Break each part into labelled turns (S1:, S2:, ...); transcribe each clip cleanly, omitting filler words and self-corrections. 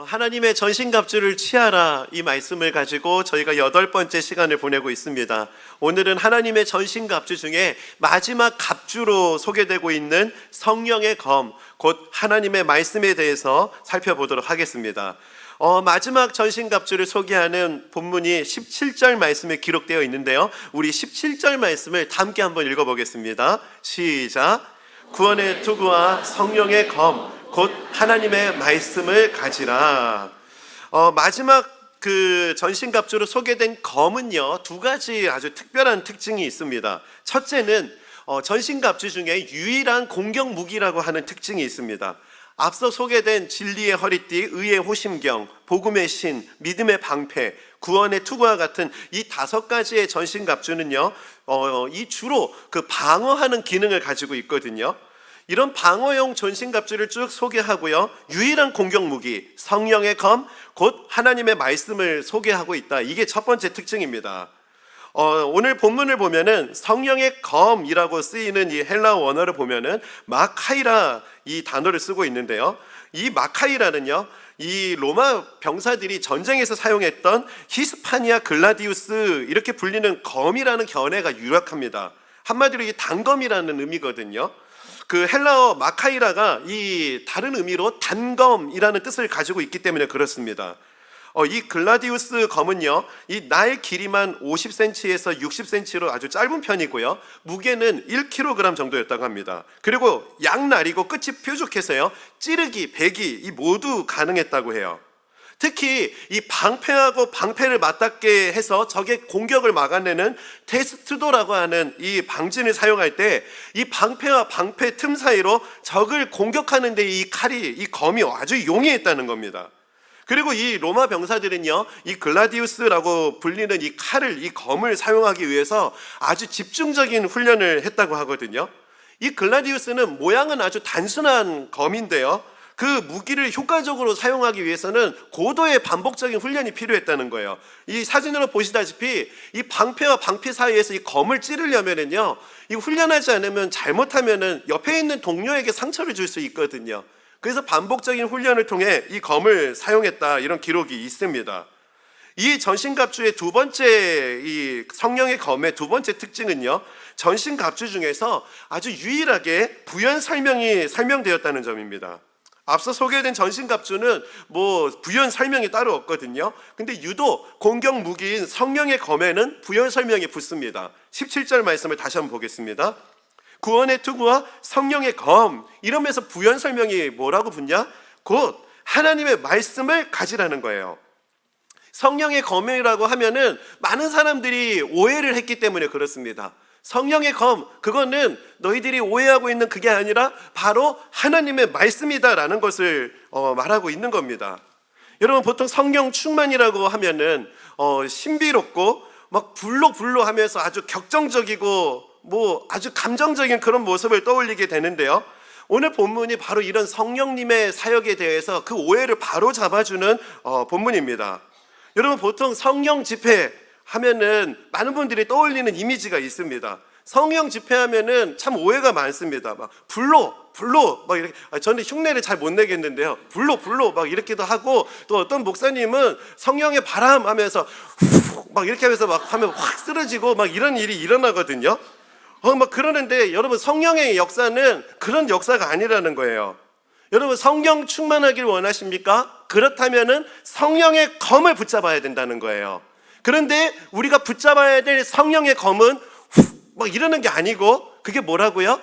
S1: 하나님의 전신갑주를 취하라, 이 말씀을 가지고 저희가 8번째 시간을 보내고 있습니다. 오늘은 하나님의 전신갑주 중에 마지막 갑주로 소개되고 있는 성령의 검, 곧 하나님의 말씀에 대해서 살펴보도록 하겠습니다. 마지막 전신갑주를 소개하는 본문이 17절 말씀에 기록되어 있는데요, 우리 17절 말씀을 함께 한번 읽어보겠습니다. 시작. 구원의 투구와 성령의 검, 곧 하나님의 말씀을 가지라. 마지막 그 전신갑주로 소개된 검은요, 두 가지 아주 특별한 특징이 있습니다. 첫째는 전신갑주 중에 유일한 공격 무기라고 하는 특징이 있습니다. 앞서 소개된 진리의 허리띠, 의의 호심경, 복음의 신, 믿음의 방패, 구원의 투구와 같은 이 5가지의 전신갑주는요, 이 주로 그 방어하는 기능을 가지고 있거든요. 이런 방어용 전신갑주를 쭉 소개하고요, 유일한 공격 무기 성령의 검, 곧 하나님의 말씀을 소개하고 있다. 이게 첫 번째 특징입니다. 오늘 본문을 보면은 성령의 검이라고 쓰이는 이 헬라어 원어를 보면은 마카이라, 이 단어를 쓰고 있는데요, 이 마카이라는요, 이 로마 병사들이 전쟁에서 사용했던 히스파니아 글라디우스, 이렇게 불리는 검이라는 견해가 유력합니다. 한마디로 이 단검이라는 의미거든요. 그 헬라어 마카이라가 이 다른 의미로 단검이라는 뜻을 가지고 있기 때문에 그렇습니다. 이 글라디우스 검은요, 이 날 길이만 50cm에서 60cm로 아주 짧은 편이고요, 무게는 1kg 정도였다고 합니다. 그리고 양날이고 끝이 뾰족해서요, 찌르기, 베기 이 모두 가능했다고 해요. 특히 이 방패하고 방패를 맞닿게 해서 적의 공격을 막아내는 테스트도라고 하는 이 방진을 사용할 때 이 방패와 방패 틈 사이로 적을 공격하는 데 이 칼이, 이 검이 아주 용이했다는 겁니다. 그리고 이 로마 병사들은요, 이 글라디우스라고 불리는 이 칼을, 이 검을 사용하기 위해서 아주 집중적인 훈련을 했다고 하거든요. 이 글라디우스는 모양은 아주 단순한 검인데요, 그 무기를 효과적으로 사용하기 위해서는 고도의 반복적인 훈련이 필요했다는 거예요. 이 사진으로 보시다시피 이 방패와 방패 사이에서 이 검을 찌르려면은요, 이 훈련하지 않으면, 잘못하면은 옆에 있는 동료에게 상처를 줄 수 있거든요. 그래서 반복적인 훈련을 통해 이 검을 사용했다, 이런 기록이 있습니다. 이 전신갑주의 두 번째, 이 성령의 검의 두 번째 특징은요, 전신갑주 중에서 아주 유일하게 부연 설명이 설명되었다는 점입니다. 앞서 소개된 전신갑주는 뭐 부연 설명이 따로 없거든요. 근데 유독 공격 무기인 성령의 검에는 부연 설명이 붙습니다. 17절 말씀을 다시 한번 보겠습니다. 구원의 투구와 성령의 검, 이러면서 부연 설명이 뭐라고 붙냐? 곧 하나님의 말씀을 가지라는 거예요. 성령의 검이라고 하면은 많은 사람들이 오해를 했기 때문에 그렇습니다. 성령의 검, 그거는 너희들이 오해하고 있는 그게 아니라 바로 하나님의 말씀이다라는 것을 말하고 있는 겁니다. 여러분, 보통 성령 충만이라고 하면은 신비롭고 막 불로 하면서 아주 격정적이고 뭐 아주 감정적인 그런 모습을 떠올리게 되는데요, 오늘 본문이 바로 이런 성령님의 사역에 대해서 그 오해를 바로 잡아주는 본문입니다. 여러분, 보통 성령 집회 하면은 많은 분들이 떠올리는 이미지가 있습니다. 성령 집회하면은 참 오해가 많습니다. 막 불로 막 이렇게, 저는 흉내를 잘 못 내겠는데요, 불로 막 이렇게도 하고, 또 어떤 목사님은 성령의 바람 하면서 훅 막 이렇게 하면서 막 하면 확 쓰러지고 막 이런 일이 일어나거든요. 막 그러는데 여러분, 성령의 역사는 그런 역사가 아니라는 거예요. 여러분, 성령 충만하길 원하십니까? 그렇다면은 성령의 검을 붙잡아야 된다는 거예요. 그런데 우리가 붙잡아야 될 성령의 검은 훅 막 이러는 게 아니고, 그게 뭐라고요?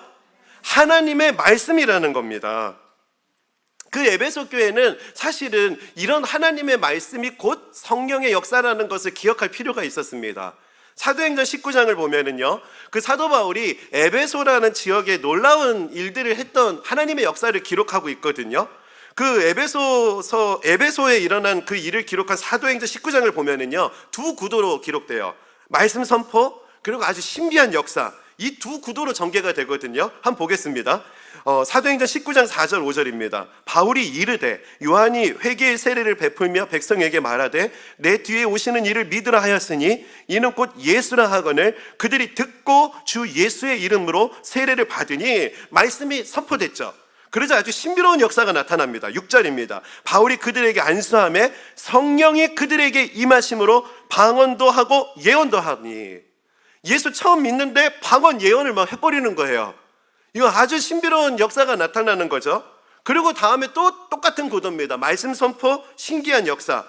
S1: 하나님의 말씀이라는 겁니다. 그 에베소 교회는 사실은 이런 하나님의 말씀이 곧 성령의 역사라는 것을 기억할 필요가 있었습니다. 사도행전 19장을 보면은요, 그 사도 바울이 에베소라는 지역에 놀라운 일들을 했던 하나님의 역사를 기록하고 있거든요. 그 에베소에 일어난 그 일을 기록한 사도행전 19장을 보면은요, 두 구도로 기록돼요. 말씀 선포, 그리고 아주 신비한 역사, 이 두 구도로 전개가 되거든요. 한번 보겠습니다. 사도행전 19장 4절 5절입니다. 바울이 이르되 요한이 회개의 세례를 베풀며 백성에게 말하되 내 뒤에 오시는 이를 믿으라 하였으니 이는 곧 예수라 하거늘 그들이 듣고 주 예수의 이름으로 세례를 받으니, 말씀이 선포됐죠. 그러자 아주 신비로운 역사가 나타납니다. 6절입니다. 바울이 그들에게 안수하며 성령이 그들에게 임하심으로 방언도 하고 예언도 하니. 예수 처음 믿는데 방언 예언을 막 해버리는 거예요. 이거 아주 신비로운 역사가 나타나는 거죠. 그리고 다음에 또 똑같은 구도입니다. 말씀 선포, 신기한 역사.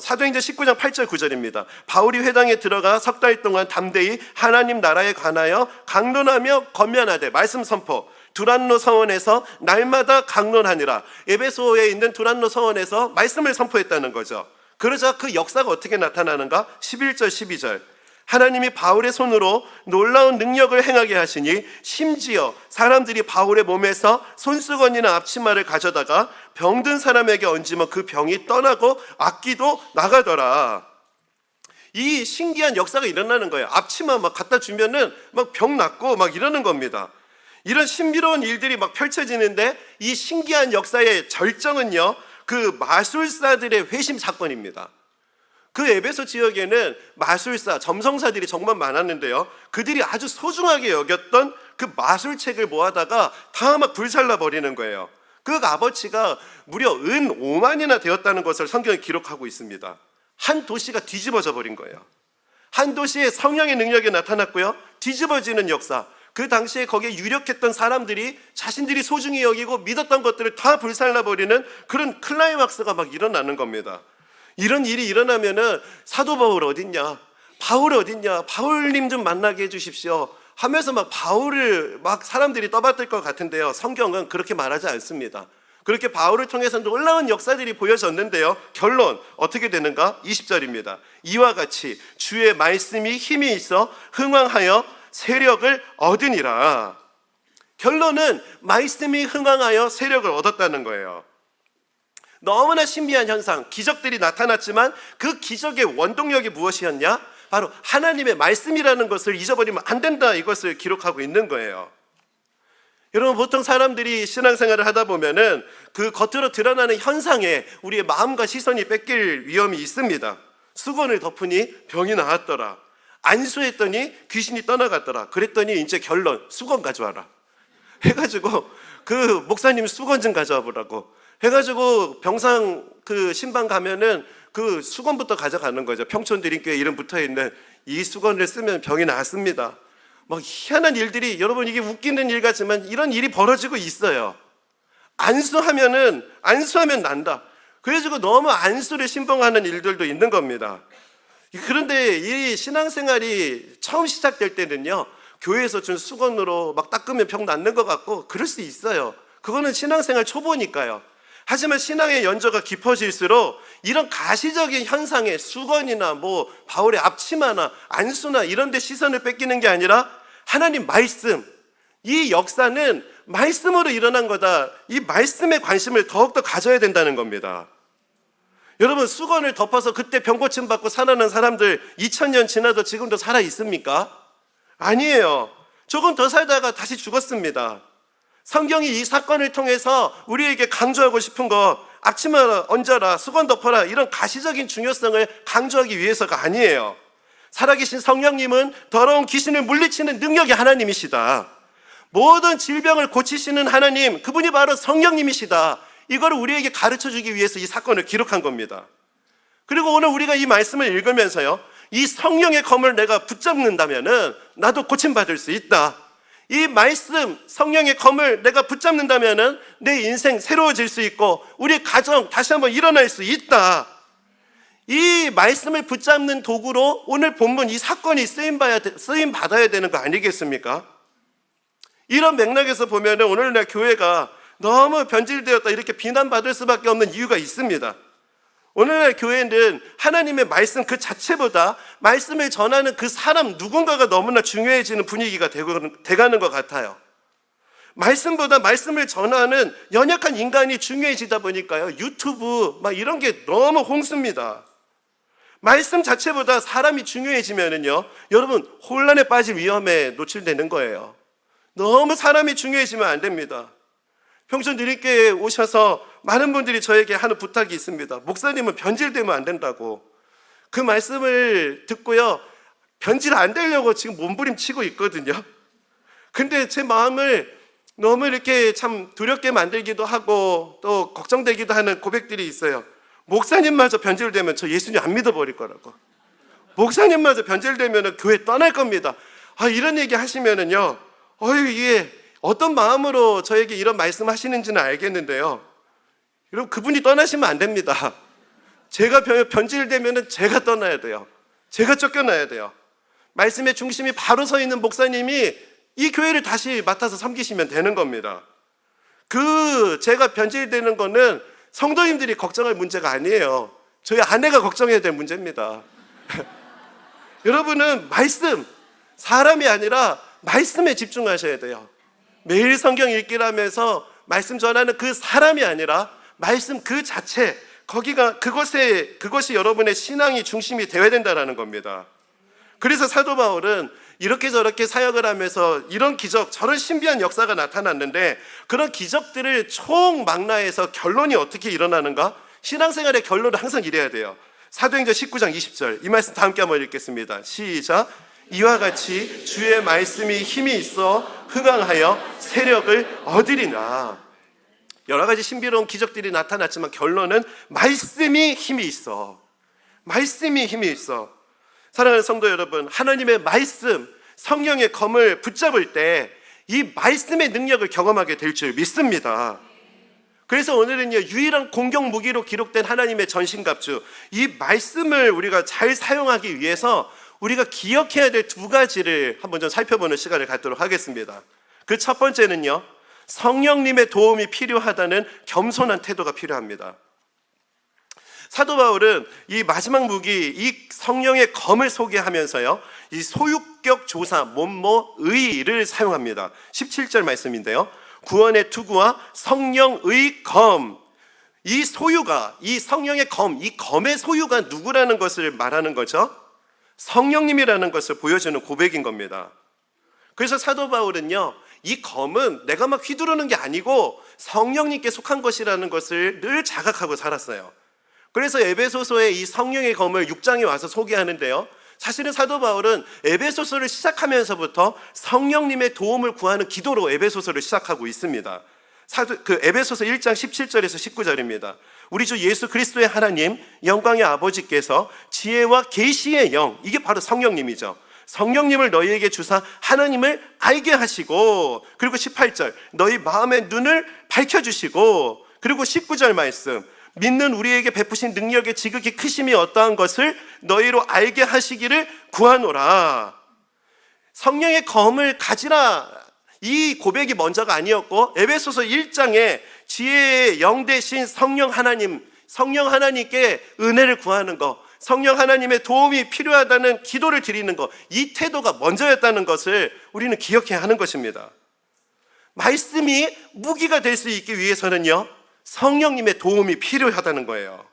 S1: 사도행전 19장 8절 9절입니다. 바울이 회당에 들어가 석 달 동안 담대히 하나님 나라에 관하여 강론하며 권면하되 말씀 선포. 두란노 서원에서 날마다 강론하니라. 에베소에 있는 두란노 서원에서 말씀을 선포했다는 거죠. 그러자 그 역사가 어떻게 나타나는가? 11절 12절. 하나님이 바울의 손으로 놀라운 능력을 행하게 하시니 심지어 사람들이 바울의 몸에서 손수건이나 앞치마를 가져다가 병든 사람에게 얹으면 그 병이 떠나고 악기도 나가더라. 이 신기한 역사가 일어나는 거예요. 앞치마 막 갖다 주면은 막 병 낫고 막 이러는 겁니다. 이런 신비로운 일들이 막 펼쳐지는데 이 신기한 역사의 절정은요, 그 마술사들의 회심 사건입니다. 그 에베소 지역에는 마술사, 점성사들이 정말 많았는데요, 그들이 아주 소중하게 여겼던 그 마술책을 모아다가 다 막 불살라 버리는 거예요. 그 값어치가 무려 은 5만이나 되었다는 것을 성경에 기록하고 있습니다. 한 도시가 뒤집어져 버린 거예요. 한 도시에 성령의 능력이 나타났고요, 뒤집어지는 역사. 그 당시에 거기에 유력했던 사람들이 자신들이 소중히 여기고 믿었던 것들을 다 불살라버리는 그런 클라이막스가 막 일어나는 겁니다. 이런 일이 일어나면은 사도 바울 어딨냐? 바울 어딨냐? 바울님 좀 만나게 해주십시오 하면서 막 바울을 막 사람들이 떠받들 것 같은데요, 성경은 그렇게 말하지 않습니다. 그렇게 바울을 통해서 놀라운 역사들이 보여졌는데요, 결론 어떻게 되는가? 20절입니다. 이와 같이 주의 말씀이 힘이 있어 흥왕하여 세력을 얻으니라. 결론은 말씀이 흥왕하여 세력을 얻었다는 거예요. 너무나 신비한 현상, 기적들이 나타났지만 그 기적의 원동력이 무엇이었냐? 바로 하나님의 말씀이라는 것을 잊어버리면 안 된다, 이것을 기록하고 있는 거예요. 여러분, 보통 사람들이 신앙생활을 하다 보면은 그 겉으로 드러나는 현상에 우리의 마음과 시선이 뺏길 위험이 있습니다. 수건을 덮으니 병이 나았더라. 안수했더니 귀신이 떠나갔더라. 그랬더니 이제 결론, 수건 가져와라 해가지고 그 목사님 수건 좀 가져와 보라고 해가지고 병상 그 신방 가면은 그 수건부터 가져가는 거죠. 평촌드림교회 이름 붙어있는 이 수건을 쓰면 병이 나았습니다. 막 희한한 일들이, 여러분 이게 웃기는 일 같지만 이런 일이 벌어지고 있어요. 안수하면 난다. 그래가지고 너무 안수를 신봉하는 일들도 있는 겁니다. 그런데 이 신앙생활이 처음 시작될 때는요, 교회에서 준 수건으로 막 닦으면 병 낫는 것 같고 그럴 수 있어요. 그거는 신앙생활 초보니까요. 하지만 신앙의 연조가 깊어질수록 이런 가시적인 현상에 수건이나 뭐 바울의 앞치마나 안수나 이런 데 시선을 뺏기는 게 아니라 하나님 말씀, 이 역사는 말씀으로 일어난 거다. 이 말씀에 관심을 더욱더 가져야 된다는 겁니다. 여러분, 수건을 덮어서 그때 병고침 받고 살아난 사람들 2000년 지나도 지금도 살아 있습니까? 아니에요. 조금 더 살다가 다시 죽었습니다. 성경이 이 사건을 통해서 우리에게 강조하고 싶은 거, 앞치마 얹어라, 수건 덮어라, 이런 가시적인 중요성을 강조하기 위해서가 아니에요. 살아계신 성령님은 더러운 귀신을 물리치는 능력이 하나님이시다. 모든 질병을 고치시는 하나님, 그분이 바로 성령님이시다. 이걸 우리에게 가르쳐주기 위해서 이 사건을 기록한 겁니다. 그리고 오늘 우리가 이 말씀을 읽으면서요, 이 성령의 검을 내가 붙잡는다면은 나도 고침받을 수 있다. 이 말씀, 성령의 검을 내가 붙잡는다면은 내 인생 새로워질 수 있고 우리 가정 다시 한번 일어날 수 있다. 이 말씀을 붙잡는 도구로 오늘 본문 이 사건이 쓰임 받아야 되는 거 아니겠습니까? 이런 맥락에서 보면은 오늘날 교회가 너무 변질되었다, 이렇게 비난받을 수밖에 없는 이유가 있습니다. 오늘날 교회는 하나님의 말씀 그 자체보다 말씀을 전하는 그 사람 누군가가 너무나 중요해지는 분위기가 돼가는 것 같아요. 말씀보다 말씀을 전하는 연약한 인간이 중요해지다 보니까요, 유튜브 막 이런 게 너무 홍수입니다. 말씀 자체보다 사람이 중요해지면은요, 여러분 혼란에 빠질 위험에 노출되는 거예요. 너무 사람이 중요해지면 안 됩니다. 평촌드림교회에 오셔서 많은 분들이 저에게 하는 부탁이 있습니다. 목사님은 변질되면 안 된다고. 그 말씀을 듣고요, 변질 안 되려고 지금 몸부림치고 있거든요. 근데 제 마음을 너무 이렇게 참 두렵게 만들기도 하고 또 걱정되기도 하는 고백들이 있어요. 목사님마저 변질되면 저 예수님 안 믿어버릴 거라고. 목사님마저 변질되면 교회 떠날 겁니다. 이런 얘기 하시면은요, 이게 어떤 마음으로 저에게 이런 말씀 하시는지는 알겠는데요. 여러분, 그분이 떠나시면 안 됩니다. 제가 변질되면 제가 떠나야 돼요. 제가 쫓겨나야 돼요. 말씀의 중심이 바로 서 있는 목사님이 이 교회를 다시 맡아서 섬기시면 되는 겁니다. 제가 변질되는 거는 성도님들이 걱정할 문제가 아니에요. 저희 아내가 걱정해야 될 문제입니다. 여러분은 말씀, 사람이 아니라 말씀에 집중하셔야 돼요. 매일 성경 읽기를 하면서 말씀 전하는 그 사람이 아니라 말씀 그 자체, 그것이 여러분의 신앙이 중심이 되어야 된다는 겁니다. 그래서 사도 바울은 이렇게 저렇게 사역을 하면서 이런 기적, 저런 신비한 역사가 나타났는데 그런 기적들을 총망라해서 결론이 어떻게 일어나는가? 신앙생활의 결론은 항상 이래야 돼요. 사도행전 19장 20절, 이 말씀 다 함께 한번 읽겠습니다. 시작. 이와 같이 주의 말씀이 힘이 있어 흥황하여 세력을 얻으리라. 여러 가지 신비로운 기적들이 나타났지만 결론은 말씀이 힘이 있어. 말씀이 힘이 있어. 사랑하는 성도 여러분, 하나님의 말씀, 성령의 검을 붙잡을 때 이 말씀의 능력을 경험하게 될 줄 믿습니다. 그래서 오늘은요, 유일한 공격 무기로 기록된 하나님의 전신갑주, 이 말씀을 우리가 잘 사용하기 위해서 우리가 기억해야 될 두 가지를 한번 좀 살펴보는 시간을 갖도록 하겠습니다. 그 첫 번째는요, 성령님의 도움이 필요하다는 겸손한 태도가 필요합니다. 사도 바울은 이 마지막 무기, 이 성령의 검을 소개하면서요, 이 소유격 조사, 뭐뭐의를 사용합니다. 17절 말씀인데요, 구원의 투구와 성령의 검, 이 소유가, 이 성령의 검, 이 검의 소유가 누구라는 것을 말하는 거죠? 성령님이라는 것을 보여주는 고백인 겁니다. 그래서 사도 바울은요, 이 검은 내가 막 휘두르는 게 아니고 성령님께 속한 것이라는 것을 늘 자각하고 살았어요. 그래서 에베소서의 이 성령의 검을 6장에 와서 소개하는데요, 사실은 사도 바울은 에베소서를 시작하면서부터 성령님의 도움을 구하는 기도로 에베소서를 시작하고 있습니다. 에베소서 1장 17절에서 19절입니다. 우리 주 예수 그리스도의 하나님, 영광의 아버지께서 지혜와 계시의 영, 이게 바로 성령님이죠. 성령님을 너희에게 주사 하나님을 알게 하시고, 그리고 18절 너희 마음의 눈을 밝혀주시고, 그리고 19절 말씀, 믿는 우리에게 베푸신 능력의 지극히 크심이 어떠한 것을 너희로 알게 하시기를 구하노라. 성령의 검을 가지라, 이 고백이 먼저가 아니었고, 에베소서 1장에 지혜의 영 대신 성령 하나님께 은혜를 구하는 것, 성령 하나님의 도움이 필요하다는 기도를 드리는 것, 이 태도가 먼저였다는 것을 우리는 기억해야 하는 것입니다. 말씀이 무기가 될 수 있기 위해서는요, 성령님의 도움이 필요하다는 거예요.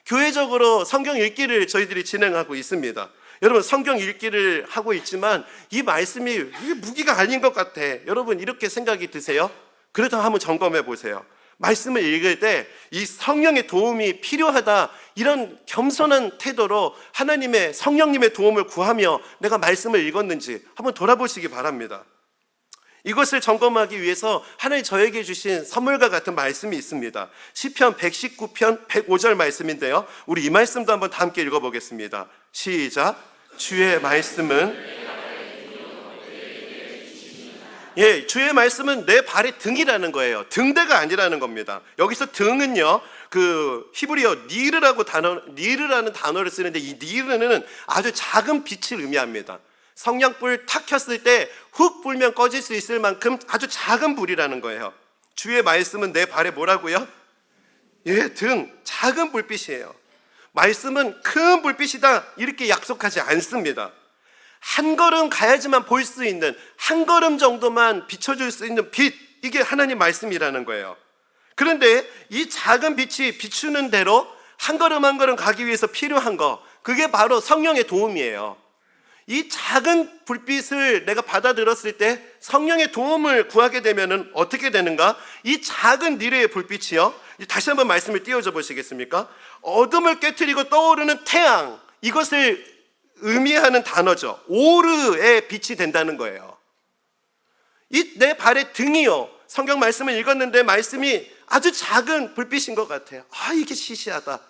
S1: 교회적으로 성경 읽기를 저희들이 진행하고 있습니다. 여러분, 성경 읽기를 하고 있지만 이 말씀이 이게 무기가 아닌 것 같아, 여러분 이렇게 생각이 드세요? 그렇다면 한번 점검해 보세요. 말씀을 읽을 때 이 성령의 도움이 필요하다, 이런 겸손한 태도로 하나님의 성령님의 도움을 구하며 내가 말씀을 읽었는지 한번 돌아보시기 바랍니다. 이것을 점검하기 위해서 하나님 저에게 주신 선물과 같은 말씀이 있습니다. 시편 119편 105절 말씀인데요, 우리 이 말씀도 한번 다 함께 읽어보겠습니다. 시작. 주의 말씀은 주의 말씀은 내 발의 등이라는 거예요. 등대가 아니라는 겁니다. 여기서 등은요, 그 히브리어 니르라는 단어를 쓰는데, 이 니르는 아주 작은 빛을 의미합니다. 성냥불 탁 켰을 때 훅 불면 꺼질 수 있을 만큼 아주 작은 불이라는 거예요. 주의 말씀은 내 발에 뭐라고요? 등, 작은 불빛이에요. 말씀은 큰 불빛이다, 이렇게 약속하지 않습니다. 한 걸음 가야지만 볼 수 있는, 한 걸음 정도만 비춰줄 수 있는 빛, 이게 하나님 말씀이라는 거예요. 그런데 이 작은 빛이 비추는 대로 한 걸음 한 걸음 가기 위해서 필요한 거, 그게 바로 성령의 도움이에요. 이 작은 불빛을 내가 받아들였을 때 성령의 도움을 구하게 되면 어떻게 되는가? 이 작은 니르의 불빛이요, 다시 한번 말씀을 띄워줘 보시겠습니까? 어둠을 깨트리고 떠오르는 태양, 이것을 의미하는 단어죠. 오르의 빛이 된다는 거예요. 이 내 발의 등이요. 성경 말씀을 읽었는데 말씀이 아주 작은 불빛인 것 같아요. 이게 시시하다.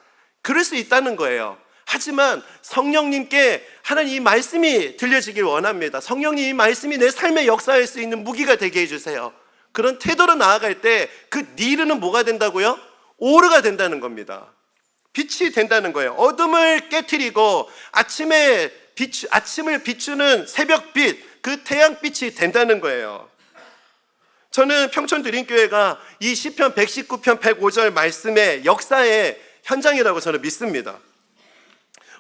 S1: 그럴 수 있다는 거예요. 하지만 성령님께 하나님 이 말씀이 들려지길 원합니다. 성령님 이 말씀이 내 삶에 역사할 수 있는 무기가 되게 해주세요. 그런 태도로 나아갈 때 그 니르는 뭐가 된다고요? 오르가 된다는 겁니다. 빛이 된다는 거예요. 어둠을 깨트리고 아침을 비추는 새벽빛, 그 태양빛이 된다는 거예요. 저는 평촌드림교회가 이 시편 119편 105절 말씀의 역사의 현장이라고 저는 믿습니다.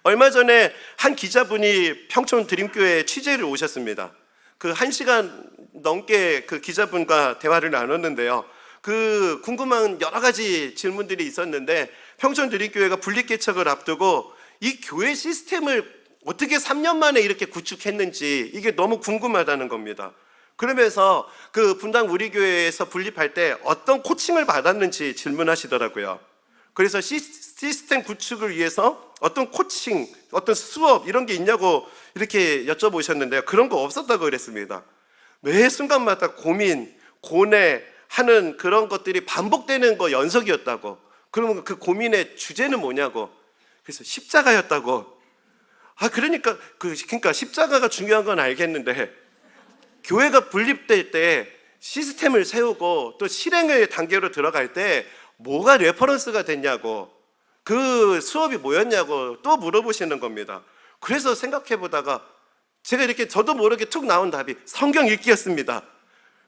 S1: 얼마 전에 한 기자분이 평촌드림교회에 취재를 오셨습니다. 그 1시간 넘게 그 기자분과 대화를 나눴는데요. 그 궁금한 여러 가지 질문들이 있었는데 평촌드림교회가 분리개척을 앞두고 이 교회 시스템을 어떻게 3년 만에 이렇게 구축했는지 이게 너무 궁금하다는 겁니다. 그러면서 그 분당 우리 교회에서 분립할 때 어떤 코칭을 받았는지 질문하시더라고요. 그래서 시스템 구축을 위해서 어떤 코칭, 어떤 수업 이런 게 있냐고 이렇게 여쭤보셨는데요. 그런 거 없었다고 그랬습니다. 매 순간마다 고민, 고뇌하는 그런 것들이 반복되는 거 연속이었다고. 그러면 그 고민의 주제는 뭐냐고. 그래서 십자가였다고. 그러니까 십자가가 중요한 건 알겠는데 교회가 분립될 때 시스템을 세우고 또 실행의 단계로 들어갈 때 뭐가 레퍼런스가 됐냐고, 그 수업이 뭐였냐고 또 물어보시는 겁니다. 그래서 생각해 보다가 제가 이렇게 저도 모르게 툭 나온 답이 성경 읽기였습니다.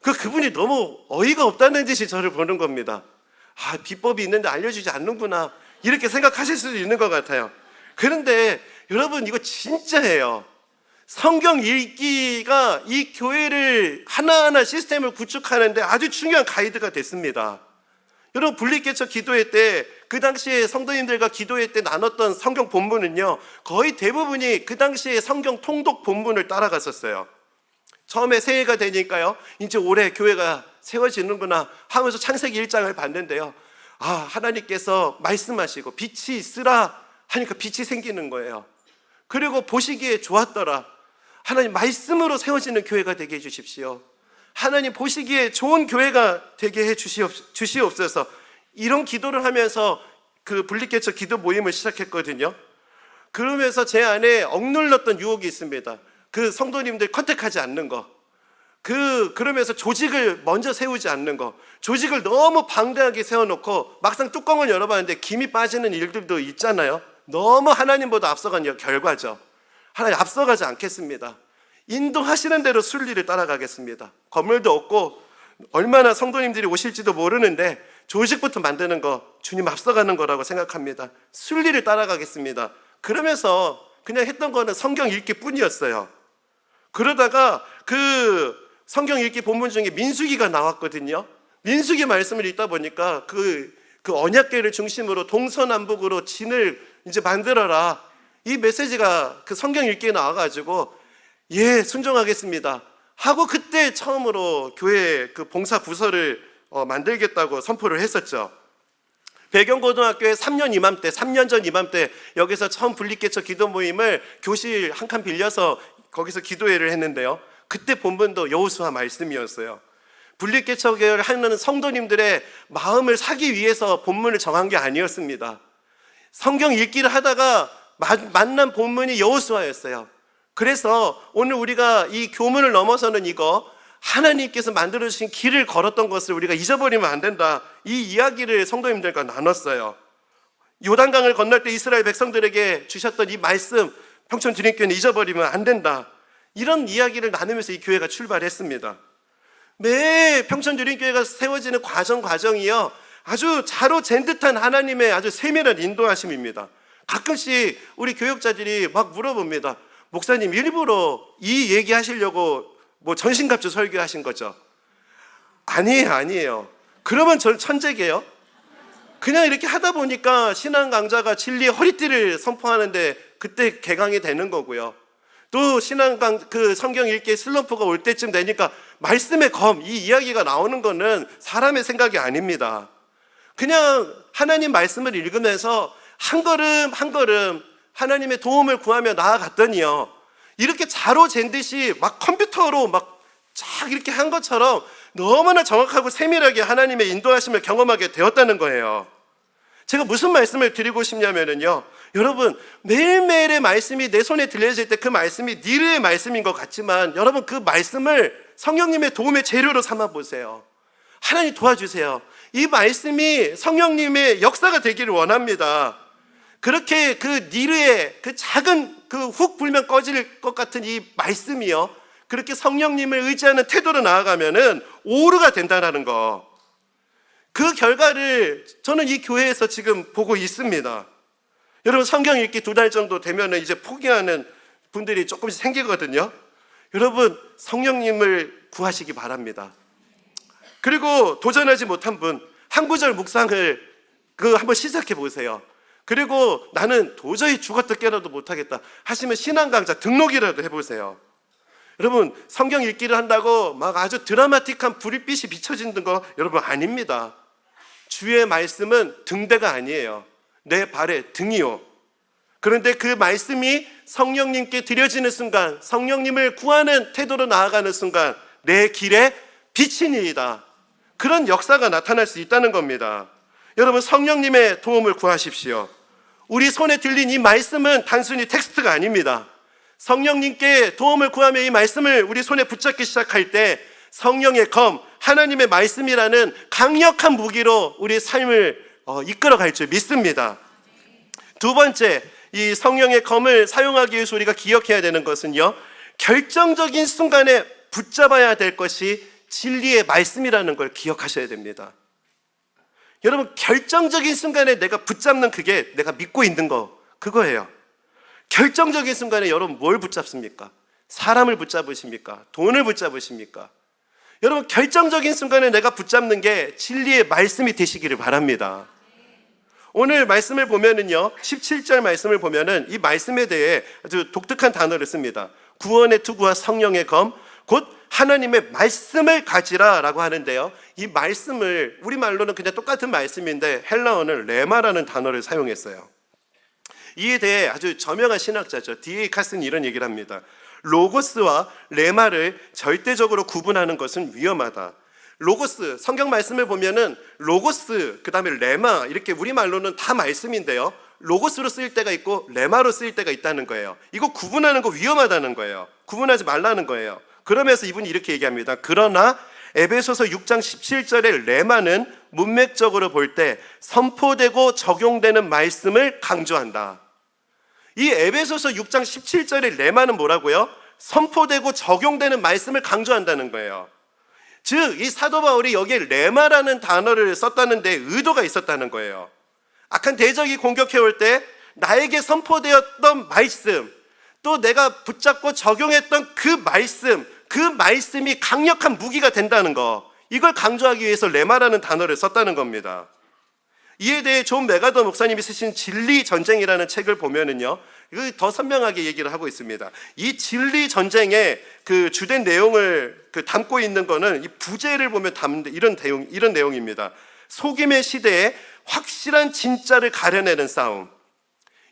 S1: 그분이 너무 어이가 없다는 듯이 저를 보는 겁니다. 비법이 있는데 알려주지 않는구나 이렇게 생각하실 수도 있는 것 같아요. 그런데 여러분 이거 진짜예요. 성경 읽기가 이 교회를 하나하나 시스템을 구축하는데 아주 중요한 가이드가 됐습니다. 여러분 분리개척 기도회 때 그 당시에 성도님들과 기도회 때 나눴던 성경 본문은요 거의 대부분이 그 당시에 성경 통독 본문을 따라갔었어요. 처음에 새해가 되니까요 이제 올해 교회가 세워지는구나 하면서 창세기 1장을 봤는데요, 하나님께서 말씀하시고 빛이 있으라 하니까 빛이 생기는 거예요. 그리고 보시기에 좋았더라. 하나님 말씀으로 세워지는 교회가 되게 해주십시오. 하나님 보시기에 좋은 교회가 되게 해 주시옵소서. 이런 기도를 하면서 그 분리개척 기도 모임을 시작했거든요. 그러면서 제 안에 억눌렀던 유혹이 있습니다. 그 성도님들 컨택하지 않는 거, 그러면서 조직을 먼저 세우지 않는 거, 조직을 너무 방대하게 세워놓고 막상 뚜껑을 열어봤는데 김이 빠지는 일들도 있잖아요. 너무 하나님보다 앞서간 결과죠. 하나님 앞서가지 않겠습니다. 인도하시는 대로 순리를 따라가겠습니다. 건물도 없고 얼마나 성도님들이 오실지도 모르는데 조직부터 만드는 거 주님 앞서가는 거라고 생각합니다. 순리를 따라가겠습니다. 그러면서 그냥 했던 거는 성경 읽기 뿐이었어요. 그러다가 그 성경 읽기 본문 중에 민수기가 나왔거든요. 민수기 말씀을 읽다 보니까 그 언약궤를 중심으로 동서남북으로 진을 이제 만들어라, 이 메시지가 그 성경 읽기에 나와가지고 순종하겠습니다 하고 그때 처음으로 교회 그 봉사 부서를 만들겠다고 선포를 했었죠. 배경고등학교에 3년 전 이맘때 여기서 처음 분리개척 기도 모임을 교실 한 칸 빌려서 거기서 기도회를 했는데요, 그때 본문도 여호수아 말씀이었어요. 분리개척을 하는 성도님들의 마음을 사기 위해서 본문을 정한 게 아니었습니다. 성경 읽기를 하다가 만난 본문이 여호수아였어요. 그래서 오늘 우리가 이 교문을 넘어서는 이거 하나님께서 만들어주신 길을 걸었던 것을 우리가 잊어버리면 안 된다, 이 이야기를 성도님들과 나눴어요. 요단강을 건널 때 이스라엘 백성들에게 주셨던 이 말씀, 평촌드림교회는 잊어버리면 안 된다, 이런 이야기를 나누면서 이 교회가 출발했습니다. 매 평촌드림교회가 세워지는 과정이요 아주 자로 잰 듯한 하나님의 아주 세밀한 인도하심입니다. 가끔씩 우리 교역자들이 막 물어봅니다. 목사님 일부러 이 얘기 하시려고 뭐 전신갑주 설교하신 거죠? 아니에요. 그러면 저 천재게요. 그냥 이렇게 하다 보니까 신앙 강자가 진리의 허리띠를 선포하는데 그때 개강이 되는 거고요. 또 그 성경 읽기의 슬럼프가 올 때쯤 되니까 말씀의 검, 이 이야기가 나오는 거는 사람의 생각이 아닙니다. 그냥 하나님 말씀을 읽으면서 한 걸음 한 걸음 하나님의 도움을 구하며 나아갔더니요, 이렇게 자로 잰 듯이 막 컴퓨터로 막 쫙 이렇게 한 것처럼 너무나 정확하고 세밀하게 하나님의 인도하심을 경험하게 되었다는 거예요. 제가 무슨 말씀을 드리고 싶냐면요, 여러분, 매일매일의 말씀이 내 손에 들려질 때 그 말씀이 니르의 말씀인 것 같지만, 여러분, 그 말씀을 성령님의 도움의 재료로 삼아 보세요. 하나님 도와주세요. 이 말씀이 성령님의 역사가 되기를 원합니다. 그렇게 그 니르의 그 작은 그 훅 불면 꺼질 것 같은 이 말씀이요, 그렇게 성령님을 의지하는 태도로 나아가면은 오르가 된다는 거, 그 결과를 저는 이 교회에서 지금 보고 있습니다. 여러분, 성경 읽기 2달 정도 되면은 이제 포기하는 분들이 조금씩 생기거든요. 여러분, 성령님을 구하시기 바랍니다. 그리고 도전하지 못한 분, 한 구절 묵상을 한번 시작해 보세요. 그리고 나는 도저히 죽었다 깨어나도 못하겠다 하시면 신앙 강좌 등록이라도 해보세요. 여러분, 성경 읽기를 한다고 막 아주 드라마틱한 불빛이 비춰지는 거 여러분 아닙니다. 주의 말씀은 등대가 아니에요. 내 발의 등이요. 그런데 그 말씀이 성령님께 드려지는 순간, 성령님을 구하는 태도로 나아가는 순간 내 길에 빛이니이다, 그런 역사가 나타날 수 있다는 겁니다. 여러분, 성령님의 도움을 구하십시오. 우리 손에 들린 이 말씀은 단순히 텍스트가 아닙니다. 성령님께 도움을 구하며 이 말씀을 우리 손에 붙잡기 시작할 때 성령의 검, 하나님의 말씀이라는 강력한 무기로 우리의 삶을 이끌어갈 줄 믿습니다. 두 번째, 이 성령의 검을 사용하기 위해서 우리가 기억해야 되는 것은요, 결정적인 순간에 붙잡아야 될 것이 진리의 말씀이라는 걸 기억하셔야 됩니다. 여러분, 결정적인 순간에 내가 붙잡는 그게 내가 믿고 있는 거, 그거예요. 결정적인 순간에 여러분 뭘 붙잡습니까? 사람을 붙잡으십니까? 돈을 붙잡으십니까? 여러분, 결정적인 순간에 내가 붙잡는 게 진리의 말씀이 되시기를 바랍니다. 오늘 말씀을 보면은요, 17절 말씀을 보면은 이 말씀에 대해 아주 독특한 단어를 씁니다. 구원의 투구와 성령의 검, 곧 하나님의 말씀을 가지라라고 하는데요, 이 말씀을 우리말로는 그냥 똑같은 말씀인데 헬라어는 레마라는 단어를 사용했어요. 이에 대해 아주 저명한 신학자죠, D.A. 칼슨이 이런 얘기를 합니다. 로고스와 레마를 절대적으로 구분하는 것은 위험하다. 로고스, 성경 말씀을 보면은 로고스, 그 다음에 레마, 이렇게 우리말로는 다 말씀인데요, 로고스로 쓰일 때가 있고 레마로 쓰일 때가 있다는 거예요. 이거 구분하는 거 위험하다는 거예요. 구분하지 말라는 거예요. 그러면서 이분이 이렇게 얘기합니다. 그러나 에베소서 6장 17절의 레마는 문맥적으로 볼 때 선포되고 적용되는 말씀을 강조한다. 이 에베소서 6장 17절의 레마는 뭐라고요? 선포되고 적용되는 말씀을 강조한다는 거예요. 즉, 이 사도 바울이 여기에 레마라는 단어를 썼다는 데 의도가 있었다는 거예요. 악한 대적이 공격해올 때 나에게 선포되었던 말씀, 또 내가 붙잡고 적용했던 그 말씀이 강력한 무기가 된다는 거, 이걸 강조하기 위해서 레마라는 단어를 썼다는 겁니다. 이에 대해 존 메가더 목사님이 쓰신 진리 전쟁이라는 책을 보면은요, 이거 더 선명하게 얘기를 하고 있습니다. 이 진리 전쟁의 그 주된 내용을 담고 있는 거는 이 부제를 보면 담는 이런 내용입니다. 속임의 시대에 확실한 진짜를 가려내는 싸움.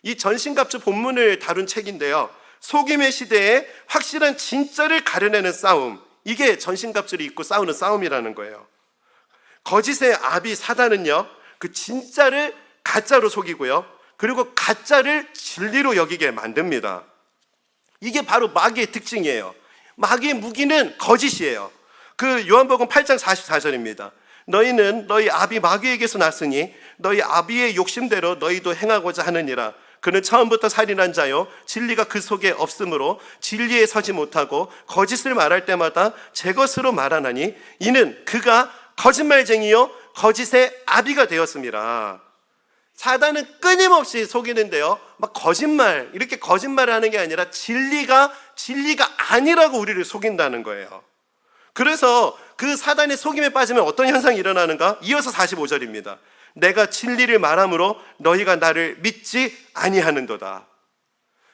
S1: 이 전신갑주 본문을 다룬 책인데요, 속임의 시대에 확실한 진짜를 가려내는 싸움, 이게 전신갑주를 입고 싸우는 싸움이라는 거예요. 거짓의 아비 사단은요, 그 진짜를 가짜로 속이고요, 그리고 가짜를 진리로 여기게 만듭니다. 이게 바로 마귀의 특징이에요. 마귀의 무기는 거짓이에요. 그 요한복음 8장 44절입니다. 너희는 너희 아비 마귀에게서 났으니 너희 아비의 욕심대로 너희도 행하고자 하느니라. 그는 처음부터 살인한 자요, 진리가 그 속에 없으므로 진리에 서지 못하고 거짓을 말할 때마다 제 것으로 말하나니 이는 그가 거짓말쟁이요 거짓의 아비가 되었습니다. 사단은 끊임없이 속이는데요, 막 거짓말, 이렇게 거짓말을 하는 게 아니라 진리가 아니라고 우리를 속인다는 거예요. 그래서 그 사단의 속임에 빠지면 어떤 현상이 일어나는가? 이어서 45절입니다. 내가 진리를 말함으로 너희가 나를 믿지 아니하는도다.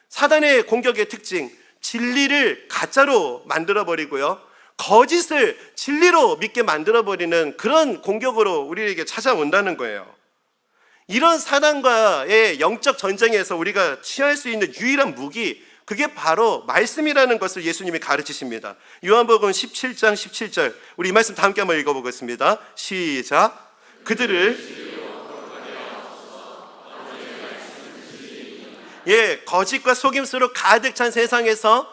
S1: 사단의 공격의 특징, 진리를 가짜로 만들어버리고요, 거짓을 진리로 믿게 만들어버리는 그런 공격으로 우리에게 찾아온다는 거예요. 이런 사단과의 영적 전쟁에서 우리가 취할 수 있는 유일한 무기, 그게 바로 말씀이라는 것을 예수님이 가르치십니다. 요한복음 17장 17절, 우리 이 말씀 다 함께 한번 읽어보겠습니다. 시작. 그들을 거짓과 속임수로 가득 찬 세상에서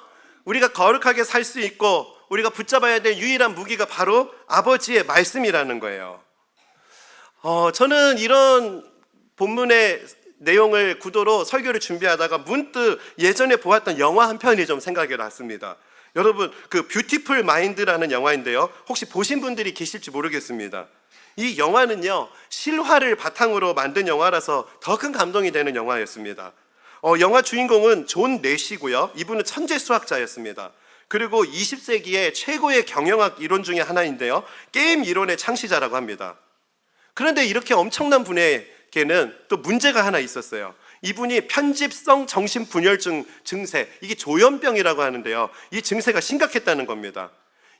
S1: 우리가 거룩하게 살 수 있고 우리가 붙잡아야 될 유일한 무기가 바로 아버지의 말씀이라는 거예요. 저는 이런 본문의 내용을 구도로 설교를 준비하다가 문득 예전에 보았던 영화 한 편이 좀 생각이 났습니다. 여러분, 그 뷰티풀 마인드라는 영화인데요, 혹시 보신 분들이 계실지 모르겠습니다. 이 영화는요, 실화를 바탕으로 만든 영화라서 더 큰 감동이 되는 영화였습니다. 영화 주인공은 존 내시고요, 이분은 천재 수학자였습니다. 그리고 20세기의 최고의 경영학 이론 중에 하나인데요, 게임 이론의 창시자라고 합니다. 그런데 이렇게 엄청난 분에게는 또 문제가 하나 있었어요. 이분이 편집성 정신분열증 증세, 이게 조현병이라고 하는데요, 이 증세가 심각했다는 겁니다.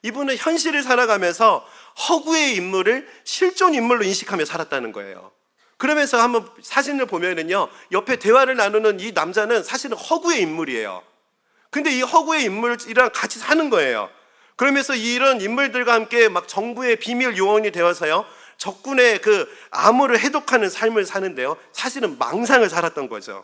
S1: 이분은 현실을 살아가면서 허구의 인물을 실존 인물로 인식하며 살았다는 거예요. 그러면서 한번 사진을 보면은요, 옆에 대화를 나누는 이 남자는 사실은 허구의 인물이에요. 근데 이 허구의 인물이랑 같이 사는 거예요. 그러면서 이런 인물들과 함께 막 정부의 비밀 요원이 되어서요, 적군의 그 암호를 해독하는 삶을 사는데요, 사실은 망상을 살았던 거죠.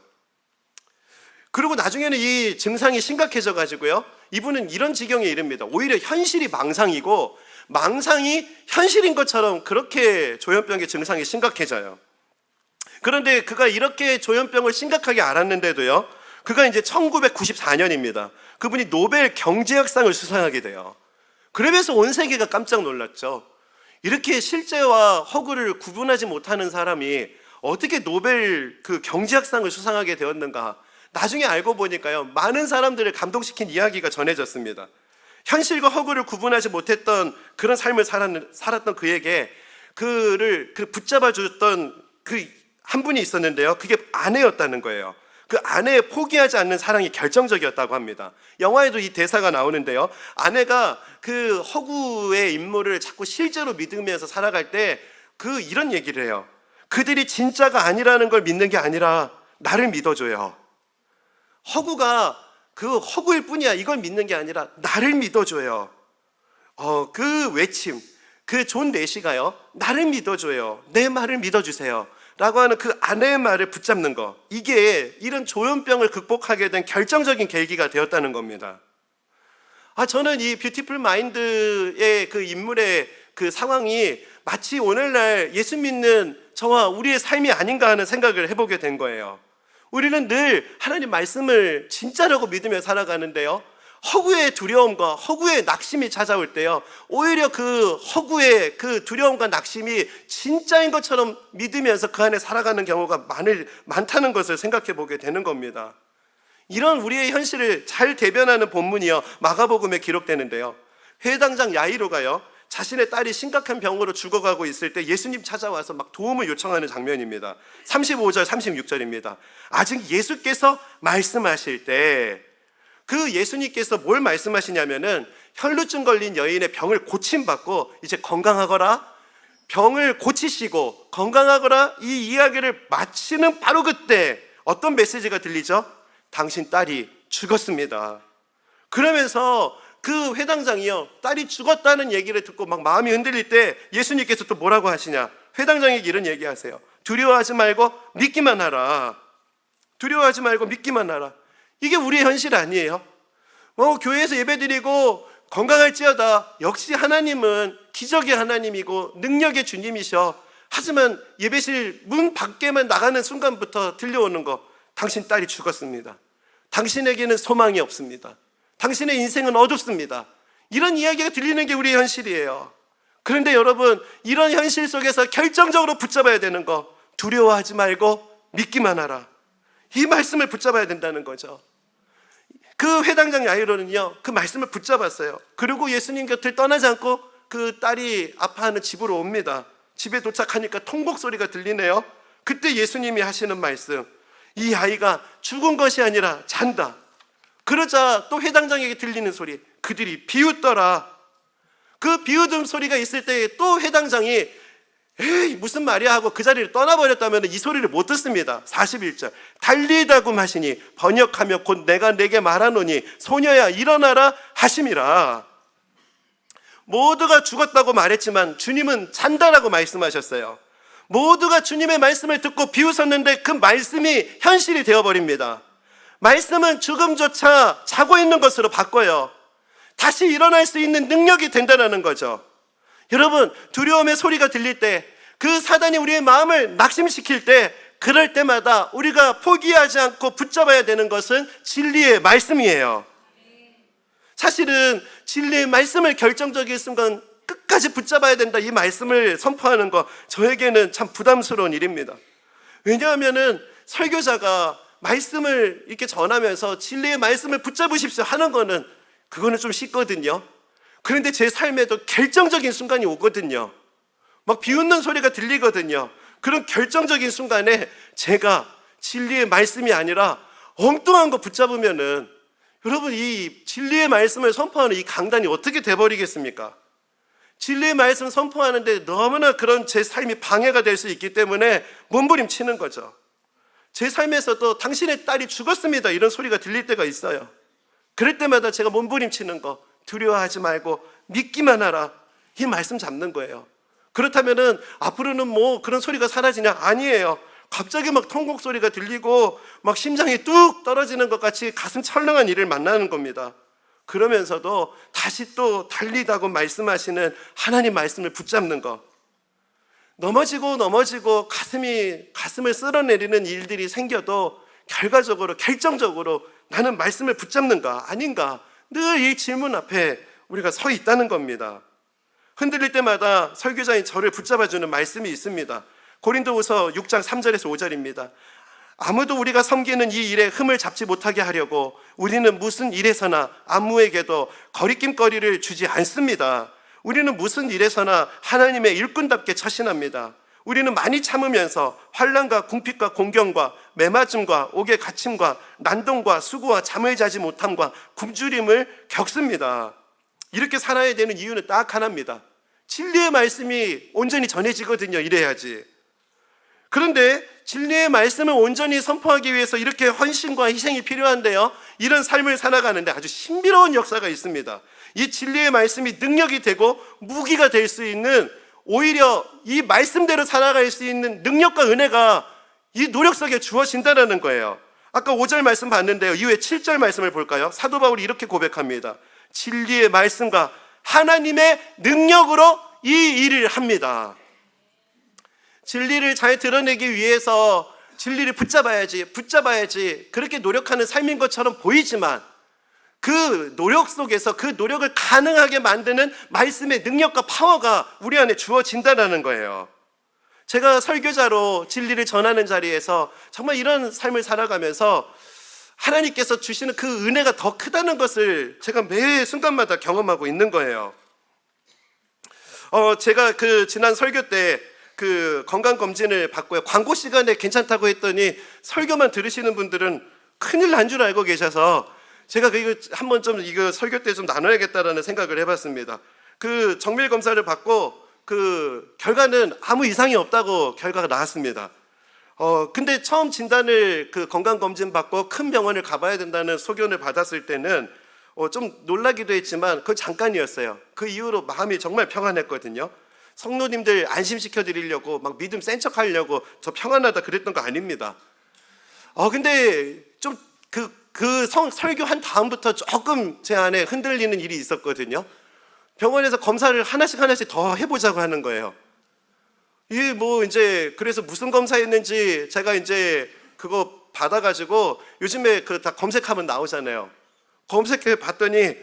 S1: 그리고 나중에는 이 증상이 심각해져 가지고요, 이분은 이런 지경에 이릅니다. 오히려 현실이 망상이고 망상이 현실인 것처럼 그렇게 조현병의 증상이 심각해져요. 그런데 그가 이렇게 조현병을 심각하게 알았는데도요, 그가 이제 1994년입니다. 그분이 노벨 경제학상을 수상하게 돼요. 그러면서 온 세계가 깜짝 놀랐죠. 이렇게 실제와 허구를 구분하지 못하는 사람이 어떻게 노벨 그 경제학상을 수상하게 되었는가. 나중에 알고 보니까요, 많은 사람들을 감동시킨 이야기가 전해졌습니다. 현실과 허구를 구분하지 못했던 그런 삶을 살았던 그에게 그를 붙잡아 줬던 그 한 분이 있었는데요, 그게 아내였다는 거예요. 그 아내의 포기하지 않는 사랑이 결정적이었다고 합니다. 영화에도 이 대사가 나오는데요, 아내가 그 허구의 인물을 자꾸 실제로 믿으면서 살아갈 때 이런 얘기를 해요. 그들이 진짜가 아니라는 걸 믿는 게 아니라 나를 믿어줘요. 허구가 그 허구일 뿐이야, 이걸 믿는 게 아니라 나를 믿어줘요. 그 외침, 그 존 내시가요, 나를 믿어줘요, 내 말을 믿어주세요 라고 하는 그 아내의 말을 붙잡는 거, 이게 이런 조현병을 극복하게 된 결정적인 계기가 되었다는 겁니다. 저는 이 뷰티풀 마인드의 그 인물의 그 상황이 마치 오늘날 예수 믿는 저와 우리의 삶이 아닌가 하는 생각을 해보게 된 거예요. 우리는 늘 하나님 말씀을 진짜라고 믿으며 살아가는데요, 허구의 두려움과 허구의 낙심이 찾아올 때요, 오히려 그 허구의 그 두려움과 낙심이 진짜인 것처럼 믿으면서 그 안에 살아가는 경우가 많다는 것을 생각해 보게 되는 겁니다. 이런 우리의 현실을 잘 대변하는 본문이요, 마가복음에 기록되는데요, 회당장 야이로가요, 자신의 딸이 심각한 병으로 죽어가고 있을 때 예수님 찾아와서 막 도움을 요청하는 장면입니다. 35절 36절입니다. 아직 예수께서 말씀하실 때 그 예수님께서 뭘 말씀하시냐면은 혈루증 걸린 여인의 병을 고침받고 이제 건강하거라, 병을 고치시고 건강하거라, 이 이야기를 마치는 바로 그때 어떤 메시지가 들리죠? 당신 딸이 죽었습니다. 그러면서 그 회당장이요, 딸이 죽었다는 얘기를 듣고 막 마음이 흔들릴 때 예수님께서 또 뭐라고 하시냐? 회당장에게 이런 얘기하세요. 두려워하지 말고 믿기만 하라. 두려워하지 말고 믿기만 하라. 이게 우리의 현실 아니에요? 교회에서 예배드리고 건강할지어다. 역시 하나님은 기적의 하나님이고 능력의 주님이셔. 하지만 예배실 문 밖에만 나가는 순간부터 들려오는 거, 당신 딸이 죽었습니다. 당신에게는 소망이 없습니다. 당신의 인생은 어둡습니다. 이런 이야기가 들리는 게 우리의 현실이에요. 그런데 여러분, 이런 현실 속에서 결정적으로 붙잡아야 되는 거, 두려워하지 말고 믿기만 하라. 이 말씀을 붙잡아야 된다는 거죠. 그 회당장 야이로는요, 그 말씀을 붙잡았어요. 그리고 예수님 곁을 떠나지 않고 그 딸이 아파하는 집으로 옵니다. 집에 도착하니까 통곡 소리가 들리네요. 그때 예수님이 하시는 말씀, 이 아이가 죽은 것이 아니라 잔다. 그러자 또 회당장에게 들리는 소리, 그들이 비웃더라. 그 비웃음 소리가 있을 때 또 회당장이 에이 무슨 말이야 하고 그 자리를 떠나버렸다면 이 소리를 못 듣습니다. 41절 달리다고 하시니 번역하며 곧 내가 내게 말하노니 소녀야 일어나라 하심이라. 모두가 죽었다고 말했지만 주님은 잔다라고 말씀하셨어요. 모두가 주님의 말씀을 듣고 비웃었는데 그 말씀이 현실이 되어버립니다. 말씀은 죽음조차 자고 있는 것으로 바꿔요. 다시 일어날 수 있는 능력이 된다는 거죠. 여러분, 두려움의 소리가 들릴 때, 그 사단이 우리의 마음을 낙심시킬 때, 그럴 때마다 우리가 포기하지 않고 붙잡아야 되는 것은 진리의 말씀이에요. 사실은 진리의 말씀을 결정적인 순간 끝까지 붙잡아야 된다, 이 말씀을 선포하는 거 저에게는 참 부담스러운 일입니다. 왜냐하면은 설교자가 말씀을 이렇게 전하면서 진리의 말씀을 붙잡으십시오 하는 거는 그거는 좀 쉽거든요. 그런데 제 삶에도 결정적인 순간이 오거든요. 막 비웃는 소리가 들리거든요. 그런 결정적인 순간에 제가 진리의 말씀이 아니라 엉뚱한 거 붙잡으면은 여러분, 이 진리의 말씀을 선포하는 이 강단이 어떻게 돼버리겠습니까? 진리의 말씀 선포하는데 너무나 그런 제 삶이 방해가 될 수 있기 때문에 몸부림치는 거죠. 제 삶에서도 당신의 딸이 죽었습니다 이런 소리가 들릴 때가 있어요. 그럴 때마다 제가 몸부림치는 거, 두려워하지 말고 믿기만 하라, 이 말씀 잡는 거예요. 그렇다면은 앞으로는 뭐 그런 소리가 사라지냐? 아니에요. 갑자기 막 통곡 소리가 들리고 막 심장이 뚝 떨어지는 것 같이 가슴 철렁한 일을 만나는 겁니다. 그러면서도 다시 또 달리다고 말씀하시는 하나님 말씀을 붙잡는 거. 넘어지고 가슴을 쓸어내리는 일들이 생겨도 결과적으로 결정적으로 나는 말씀을 붙잡는가 아닌가, 늘 이 질문 앞에 우리가 서 있다는 겁니다. 흔들릴 때마다 설교자인 저를 붙잡아주는 말씀이 있습니다. 고린도후서 6장 3절에서 5절입니다. 아무도 우리가 섬기는 이 일에 흠을 잡지 못하게 하려고 우리는 무슨 일에서나 아무에게도 거리낌거리를 주지 않습니다. 우리는 무슨 일에서나 하나님의 일꾼답게 처신합니다. 우리는 많이 참으면서 환난과 궁핍과 공경과 매맞음과 옥의 갇힘과 난동과 수고와 잠을 자지 못함과 굶주림을 겪습니다. 이렇게 살아야 되는 이유는 딱 하나입니다. 진리의 말씀이 온전히 전해지거든요. 이래야지. 그런데 진리의 말씀을 온전히 선포하기 위해서 이렇게 헌신과 희생이 필요한데요, 이런 삶을 살아가는데 아주 신비로운 역사가 있습니다. 이 진리의 말씀이 능력이 되고 무기가 될 수 있는, 오히려 이 말씀대로 살아갈 수 있는 능력과 은혜가 이 노력 속에 주어진다는 거예요. 아까 5절 말씀 봤는데요, 이후에 7절 말씀을 볼까요? 사도 바울이 이렇게 고백합니다. 진리의 말씀과 하나님의 능력으로 이 일을 합니다. 진리를 잘 드러내기 위해서 진리를 붙잡아야지 그렇게 노력하는 삶인 것처럼 보이지만, 그 노력 속에서 그 노력을 가능하게 만드는 말씀의 능력과 파워가 우리 안에 주어진다는 거예요. 제가 설교자로 진리를 전하는 자리에서 정말 이런 삶을 살아가면서 하나님께서 주시는 그 은혜가 더 크다는 것을 제가 매 순간마다 경험하고 있는 거예요. 제가 지난 설교 때 건강검진을 받고요, 광고 시간에 괜찮다고 했더니 설교만 들으시는 분들은 큰일 난 줄 알고 계셔서 제가 이거 한번 좀 이거 설교 때 좀 나눠야겠다라는 생각을 해봤습니다. 정밀 검사를 받고 결과는 아무 이상이 없다고 결과가 나왔습니다. 근데 처음 진단을 건강검진 받고 큰 병원을 가봐야 된다는 소견을 받았을 때는 좀 놀라기도 했지만 그건 잠깐이었어요. 그 이후로 마음이 정말 평안했거든요. 성도님들 안심시켜 드리려고 막 믿음 센 척 하려고 저 평안하다 그랬던 거 아닙니다. 근데 좀 설교한 다음부터 조금 제 안에 흔들리는 일이 있었거든요. 병원에서 검사를 하나씩 더 해보자고 하는 거예요. 이게 그래서 무슨 검사했는지 제가 이제 그거 받아가지고 요즘에 다 검색하면 나오잖아요. 검색해 봤더니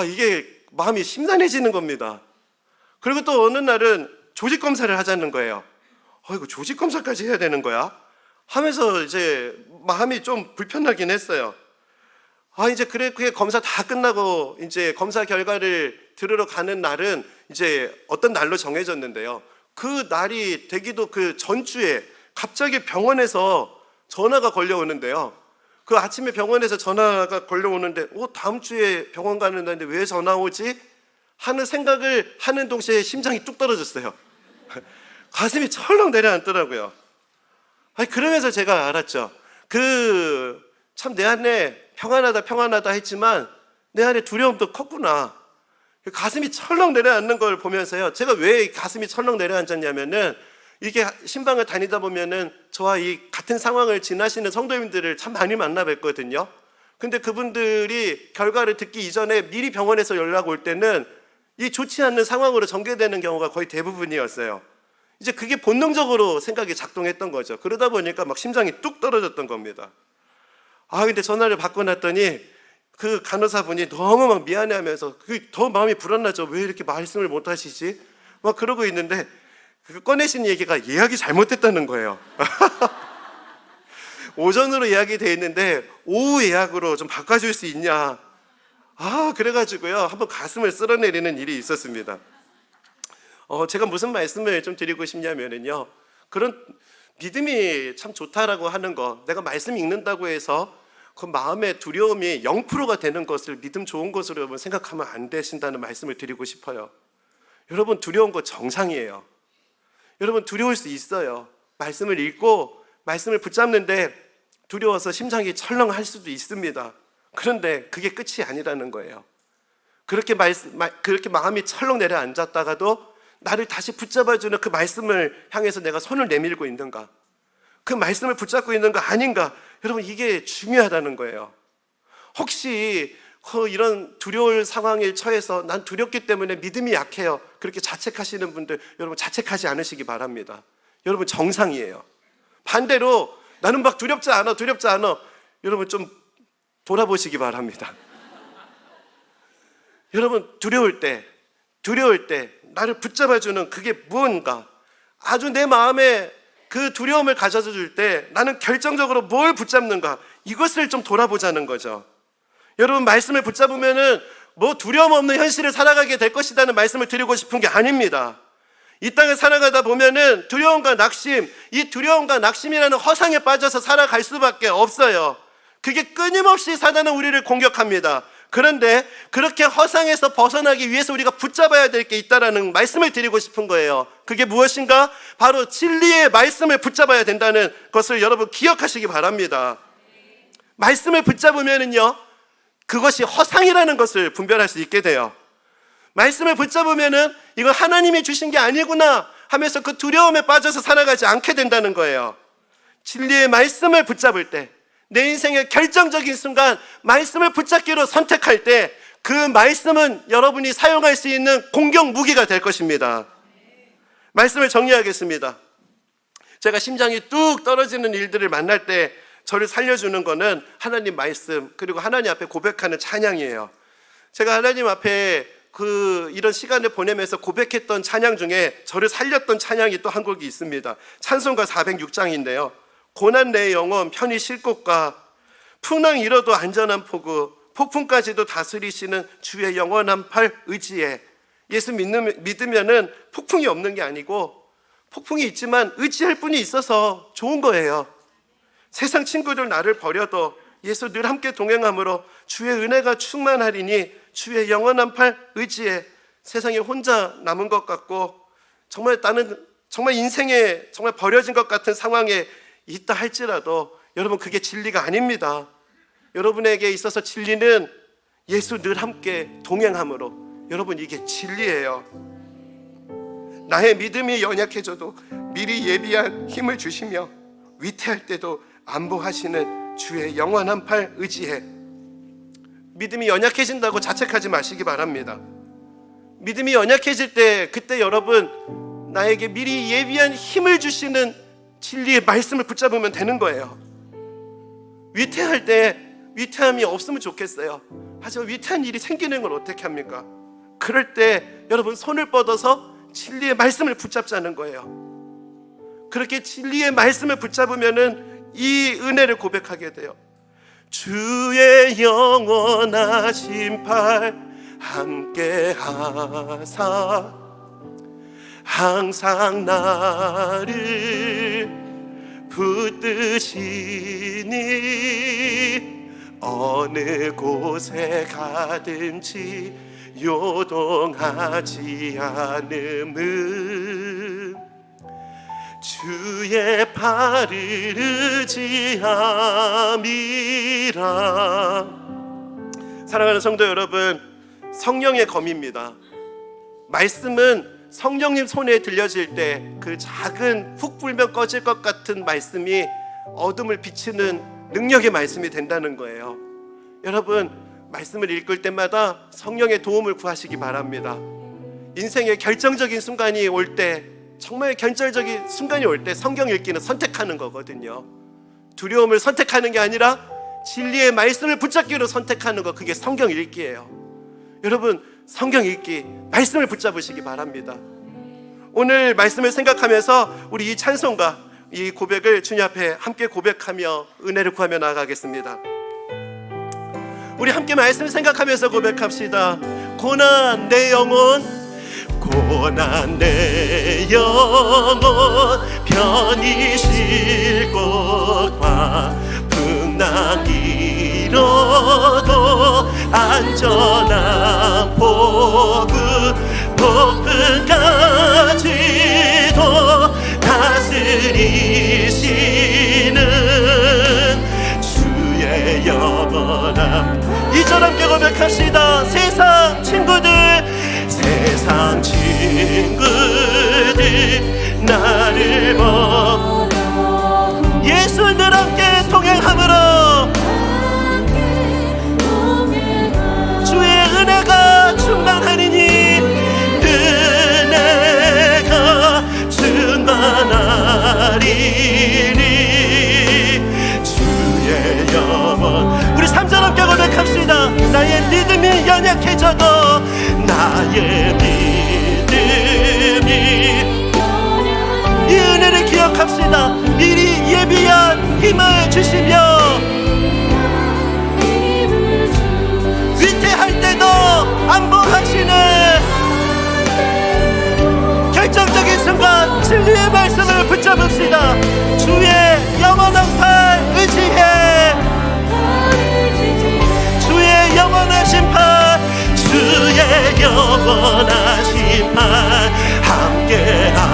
S1: 이게 마음이 심란해지는 겁니다. 그리고 또 어느 날은 조직 검사를 하자는 거예요. 이거 조직 검사까지 해야 되는 거야? 하면서 이제 마음이 좀 불편하긴 했어요. 이제 그게 검사 다 끝나고 이제 검사 결과를 들으러 가는 날은 이제 어떤 날로 정해졌는데요. 그 날이 되기도 그 전주에 갑자기 병원에서 전화가 걸려오는데요. 그 아침에 병원에서 전화가 걸려오는데 다음 주에 병원 가는 날인데 왜 전화 오지? 하는 생각을 하는 동시에 심장이 뚝 떨어졌어요. 가슴이 철렁 내려앉더라고요. 아니, 그러면서 제가 알았죠. 참 내 안에 평안하다 했지만 내 안에 두려움도 컸구나. 가슴이 철렁 내려앉는 걸 보면서요, 제가 왜 가슴이 철렁 내려앉았냐면은, 이게 신방을 다니다 보면은 저와 이 같은 상황을 지나시는 성도님들을 참 많이 만나 뵀거든요. 근데 그분들이 결과를 듣기 이전에 미리 병원에서 연락 올 때는 이 좋지 않는 상황으로 전개되는 경우가 거의 대부분이었어요. 이제 그게 본능적으로 생각이 작동했던 거죠. 그러다 보니까 막 심장이 뚝 떨어졌던 겁니다. 근데 전화를 받고 났더니 그 간호사분이 너무 막 미안해하면서, 그게 더 마음이 불안하죠. 왜 이렇게 말씀을 못 하시지? 막 그러고 있는데, 그 꺼내신 얘기가 예약이 잘못됐다는 거예요. 오전으로 예약이 돼 있는데 오후 예약으로 좀 바꿔줄 수 있냐. 그래가지고요, 한번 가슴을 쓸어내리는 일이 있었습니다. 제가 무슨 말씀을 좀 드리고 싶냐면요, 그런 믿음이 참 좋다라고 하는 거, 내가 말씀 읽는다고 해서 그 마음의 두려움이 0%가 되는 것을 믿음 좋은 것으로 여러분 생각하면 안 되신다는 말씀을 드리고 싶어요. 여러분, 두려운 거 정상이에요. 여러분, 두려울 수 있어요. 말씀을 읽고 말씀을 붙잡는데 두려워서 심장이 철렁할 수도 있습니다. 그런데 그게 끝이 아니라는 거예요. 그렇게 마음이 철렁 내려앉았다가도 나를 다시 붙잡아주는 그 말씀을 향해서 내가 손을 내밀고 있는가, 그 말씀을 붙잡고 있는 거 아닌가, 여러분, 이게 중요하다는 거예요. 혹시 이런 두려울 상황에 처해서 난 두렵기 때문에 믿음이 약해요, 그렇게 자책하시는 분들, 여러분 자책하지 않으시기 바랍니다. 여러분, 정상이에요. 반대로 나는 막 두렵지 않아 여러분 좀 돌아보시기 바랍니다. 여러분, 두려울 때 나를 붙잡아주는 그게 무언가, 아주 내 마음에 그 두려움을 가져다 줄 때 나는 결정적으로 뭘 붙잡는가, 이것을 좀 돌아보자는 거죠. 여러분, 말씀을 붙잡으면은 두려움 없는 현실을 살아가게 될 것이라는 말씀을 드리고 싶은 게 아닙니다. 이 땅을 살아가다 보면은 두려움과 낙심, 이 두려움과 낙심이라는 허상에 빠져서 살아갈 수밖에 없어요. 그게 끊임없이 사단은 우리를 공격합니다. 그런데 그렇게 허상에서 벗어나기 위해서 우리가 붙잡아야 될 게 있다라는 말씀을 드리고 싶은 거예요. 그게 무엇인가? 바로 진리의 말씀을 붙잡아야 된다는 것을 여러분 기억하시기 바랍니다. 말씀을 붙잡으면은요, 그것이 허상이라는 것을 분별할 수 있게 돼요. 말씀을 붙잡으면은 이건 하나님이 주신 게 아니구나 하면서 그 두려움에 빠져서 살아가지 않게 된다는 거예요. 진리의 말씀을 붙잡을 때, 내 인생의 결정적인 순간 말씀을 붙잡기로 선택할 때, 그 말씀은 여러분이 사용할 수 있는 공격 무기가 될 것입니다. 말씀을 정리하겠습니다. 제가 심장이 뚝 떨어지는 일들을 만날 때 저를 살려주는 거는 하나님 말씀, 그리고 하나님 앞에 고백하는 찬양이에요. 제가 하나님 앞에 이런 시간을 보내면서 고백했던 찬양 중에 저를 살렸던 찬양이 또 한 곡이 있습니다. 찬송가 406장인데요. 고난 내 영혼 편히 쉴 곳과 풍랑 일어도 안전한 포구, 폭풍까지도 다스리시는 주의 영원한 팔 의지에. 예수 믿으면은 폭풍이 없는 게 아니고, 폭풍이 있지만 의지할 분이 있어서 좋은 거예요. 세상 친구들 나를 버려도 예수 늘 함께 동행함으로 주의 은혜가 충만하리니 주의 영원한 팔 의지에. 세상에 혼자 남은 것 같고, 나는 정말 인생에 정말 버려진 것 같은 상황에 있다 할지라도 여러분, 그게 진리가 아닙니다. 여러분에게 있어서 진리는 예수 늘 함께 동행함으로. 여러분, 이게 진리예요. 나의 믿음이 연약해져도 미리 예비한 힘을 주시며 위태할 때도 안보하시는 주의 영원한 팔 의지해. 믿음이 연약해진다고 자책하지 마시기 바랍니다. 믿음이 연약해질 때, 그때 여러분, 나에게 미리 예비한 힘을 주시는 진리의 말씀을 붙잡으면 되는 거예요. 위태할 때 위태함이 없으면 좋겠어요. 하지만 위태한 일이 생기는 걸 어떻게 합니까? 그럴 때 여러분, 손을 뻗어서 진리의 말씀을 붙잡자는 거예요. 그렇게 진리의 말씀을 붙잡으면은 이 은혜를 고백하게 돼요. 주의 영원하신 팔 함께 하사 항상 나를 붙드시니 어느 곳에 가든지 요동하지 않음은 주의 팔을 의지함이라. 사랑하는 성도 여러분, 성령의 검입니다. 말씀은 성령님 손에 들려질 때 그 작은 훅 불면 꺼질 것 같은 말씀이 어둠을 비추는 능력의 말씀이 된다는 거예요. 여러분, 말씀을 읽을 때마다 성령의 도움을 구하시기 바랍니다. 인생의 결정적인 순간이 올 때, 정말 결정적인 순간이 올 때 성경 읽기는 선택하는 거거든요. 두려움을 선택하는 게 아니라 진리의 말씀을 붙잡기로 선택하는 거, 그게 성경 읽기예요. 여러분, 성경 읽기, 말씀을 붙잡으시기 바랍니다. 오늘 말씀을 생각하면서 우리 이 찬송가, 이 고백을 주님 앞에 함께 고백하며 은혜를 구하며 나아가겠습니다. 우리 함께 말씀을 생각하면서 고백합시다. 고난 내 영혼, 고난 내 영혼, 편히 쉴 곳과 풍랑 잃어도 안전한 폭풍까지도 다스리시는 주의 영원함. 2절 함께 고백합시다. 세상 친구들 나를 예수 늘 함께 동행함으로 주의 은혜가 충만하리니, 은혜가 충만하리니 주의 영원. 우리 3절 함께 고백합시다. 나의 믿음이 연약해져도, 나의 믿음이, 이 은혜를 기억합시다. 미리 예비한 힘을 주시며 위태할 때도 안보하시는, 결정적인 순간 진리의 말씀을 붙잡읍시다. 주의 영원한 팔 의지해, 주의 영원하신 팔, 주의 영원하신 팔 함께하사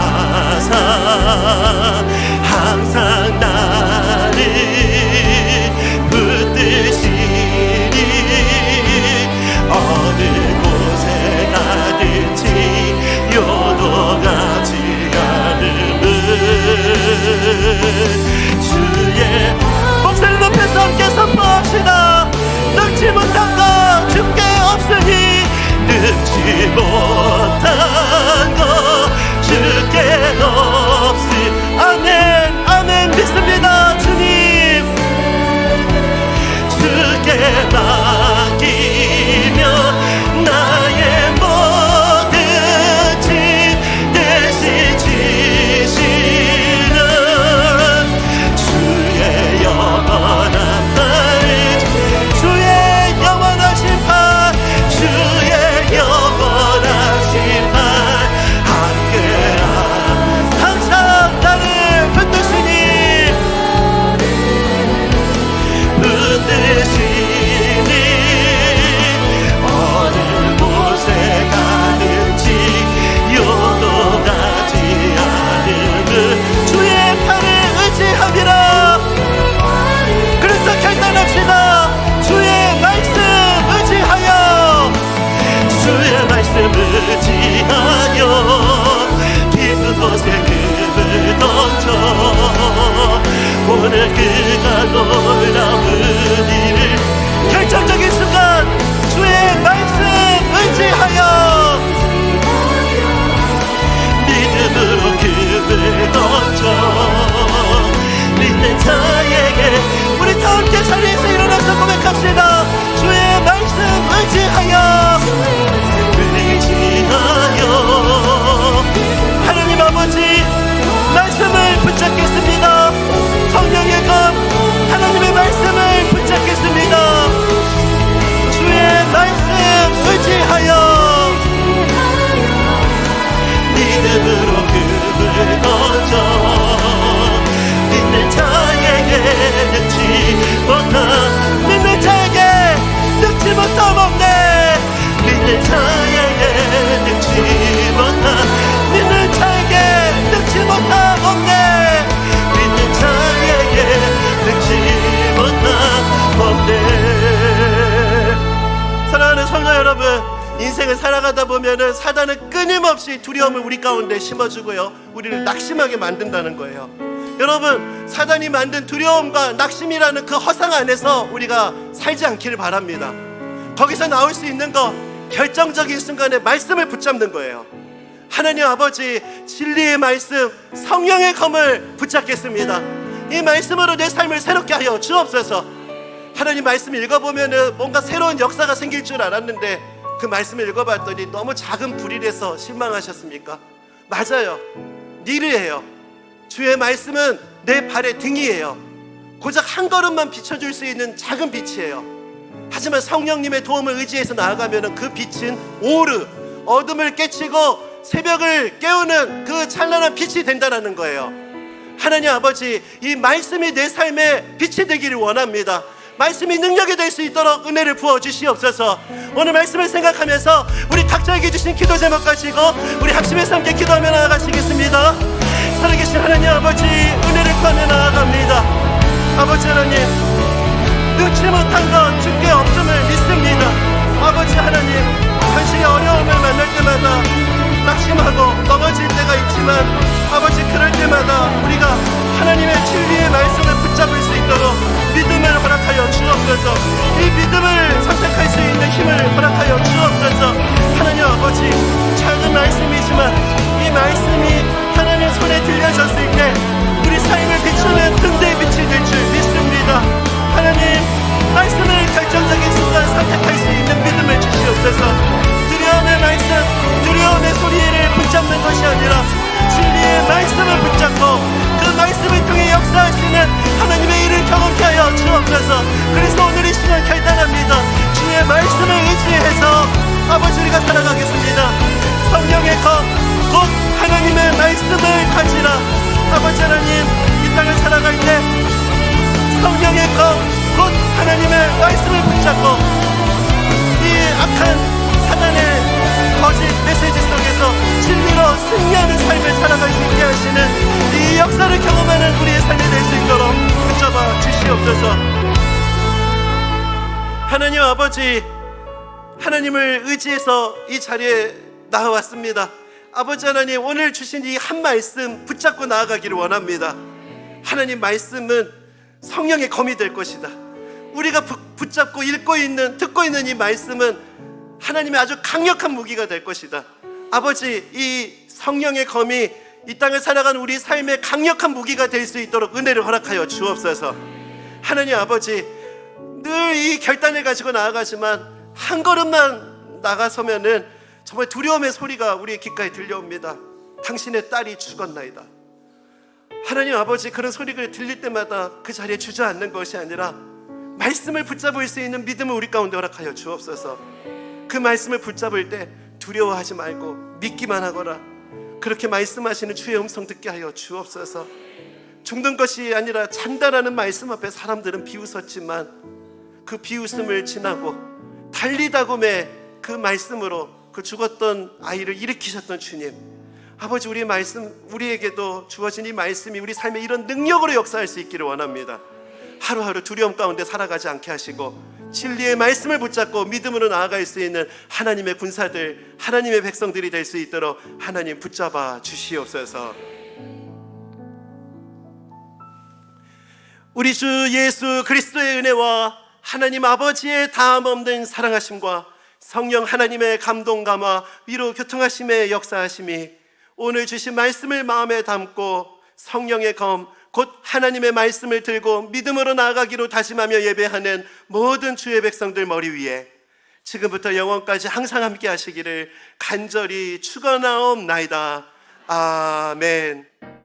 S1: 항상 나를 붙드시니, 어느 곳에 가든지 요동하지 않음은 주의. 목소리 높여서 함께 선포합시다. 능치 못한 것 주께 없으니, 능치 못한 것 주께 없으니. 아멘, 아멘. 믿습니다. 주님 주께 맡기며 나의 모든 짐 대신 지시는 주의 영원한 팔, 주의 영원하신 팔, 주의 영원하신 팔 함께하 항상 나를 붙드시니, 어느 곳에 가든지 요동하지 않음은 주의 팔을 의지함이라. 그래서 결단합시다. 주의 말씀 의지하여, 주의 말씀 의지하여 깊은 곳에 금을 던져 오늘 그가 놀라운 일을. 결정적인 순간 주의 말씀 의지하여 믿음으로 금을 던져 믿는 자에게. 우리 다 함께 자리에서 일어나서 고백합시다. 주의 말씀 의지하여, 의지하여 하나님 아버지 말씀을 붙잡겠습니다. 성령의 검, 하나님의 말씀 여러분, 인생을 살아가다 보면은 사단은 끊임없이 두려움을 우리 가운데 심어주고요, 우리를 낙심하게 만든다는 거예요. 여러분, 사단이 만든 두려움과 낙심이라는 그 허상 안에서 우리가 살지 않기를 바랍니다. 거기서 나올 수 있는 거, 결정적인 순간에 말씀을 붙잡는 거예요. 하나님 아버지, 진리의 말씀, 성령의 검을 붙잡겠습니다. 이 말씀으로 내 삶을 새롭게 하여 주옵소서. 하나님 말씀 읽어보면은 뭔가 새로운 역사가 생길 줄 알았는데 그 말씀을 읽어봤더니 너무 작은 불이라서 실망하셨습니까? 맞아요, 니르예요. 주의 말씀은 내 발의 등이에요. 고작 한 걸음만 비춰줄 수 있는 작은 빛이에요. 하지만 성령님의 도움을 의지해서 나아가면 그 빛은 오르, 어둠을 깨치고 새벽을 깨우는 그 찬란한 빛이 된다는 거예요. 하나님 아버지, 이 말씀이 내 삶에 빛이 되기를 원합니다. 말씀이 능력이 될 수 있도록 은혜를 부어주시옵소서. 오늘 말씀을 생각하면서 우리 각자에게 주신 기도 제목 가지고 우리 합심해서 함께 기도하며 나아가시겠습니다. 살아계신 하나님 아버지, 은혜를 구하며 나아갑니다. 아버지 하나님, 능치 못한 것 주께 없음을 믿습니다. 아버지 하나님, 현실의 어려움을 만날 때마다 낙심하고 넘어질 때가 있지만 아버지, 그럴 때마다 우리가 하나님의 진리의 말씀을 붙잡을 수 있도록 믿음을 허락하여 주옵소서. 이 믿음을 선택할 수 있는 힘을 허락하여 주옵소서. 하나님 아버지, 작은 말씀이지만 이 말씀이 하나님의 손에 들려졌을 때 우리 삶을 비추는 등대의 빛이 될 줄 믿습니다. 하나님, 말씀을 결정적인 순간 선택할 수 있는 믿음을 주시옵소서. 두려움의 말씀, 두려움의 소리를 붙잡는 것이 아니라 진리의 말씀을 붙잡고 그 말씀을 통해 역사하시는 하나님의 일을 경험케 하여 주옵소서. 그래서 오늘 이 시간 결단합니다. 주의 말씀을 의지해서 아버지, 우리가 살아가겠습니다. 성령의 검, 곧 하나님의 말씀을 가지라. 아버지 하나님, 이 땅을 살아갈 때 성령의 검, 곧 하나님의 말씀을 붙잡고 이 악한 사단의 거짓 메시지 속에서 진리로 승리하는 삶을 살아갈 수 있게 하시는 이 역사를 경험하는 우리의 삶이 될 수 있도록 붙잡아 주시옵소서. 하나님 아버지, 하나님을 의지해서 이 자리에 나와왔습니다. 아버지 하나님, 오늘 주신 이 한 말씀 붙잡고 나아가기를 원합니다. 하나님 말씀은 성령의 검이 될 것이다. 우리가 붙잡고 읽고 있는, 듣고 있는 이 말씀은 하나님의 아주 강력한 무기가 될 것이다. 아버지, 이 성령의 검이 이 땅을 살아가는 우리 삶의 강력한 무기가 될 수 있도록 은혜를 허락하여 주옵소서. 하나님 아버지, 늘 이 결단을 가지고 나아가지만 한 걸음만 나가서면은 정말 두려움의 소리가 우리의 귓가에 들려옵니다. 당신의 딸이 죽었나이다. 하나님 아버지, 그런 소리가 들릴 때마다 그 자리에 주저앉는 것이 아니라 말씀을 붙잡을 수 있는 믿음을 우리 가운데 허락하여 주옵소서. 그 말씀을 붙잡을 때 두려워하지 말고 믿기만 하거라. 그렇게 말씀하시는 주의 음성 듣게 하여 주옵소서. 죽는 것이 아니라 잔다라는 말씀 앞에 사람들은 비웃었지만 그 비웃음을 지나고 달리다곰의 그 말씀으로 그 죽었던 아이를 일으키셨던 주님, 아버지, 우리 말씀, 우리에게도 주어진 이 말씀이 우리 삶에 이런 능력으로 역사할 수 있기를 원합니다. 하루하루 두려움 가운데 살아가지 않게 하시고 진리의 말씀을 붙잡고 믿음으로 나아갈 수 있는 하나님의 군사들, 하나님의 백성들이 될 수 있도록 하나님 붙잡아 주시옵소서. 우리 주 예수 그리스도의 은혜와 하나님 아버지의 다함 없는 사랑하심과 성령 하나님의 감동 감화 위로 교통하심의 역사하심이 오늘 주신 말씀을 마음에 담고 성령의 검, 곧 하나님의 말씀을 들고 믿음으로 나아가기로 다짐하며 예배하는 모든 주의 백성들 머리 위에 지금부터 영원까지 항상 함께 하시기를 간절히 축원하옵나이다. 아멘.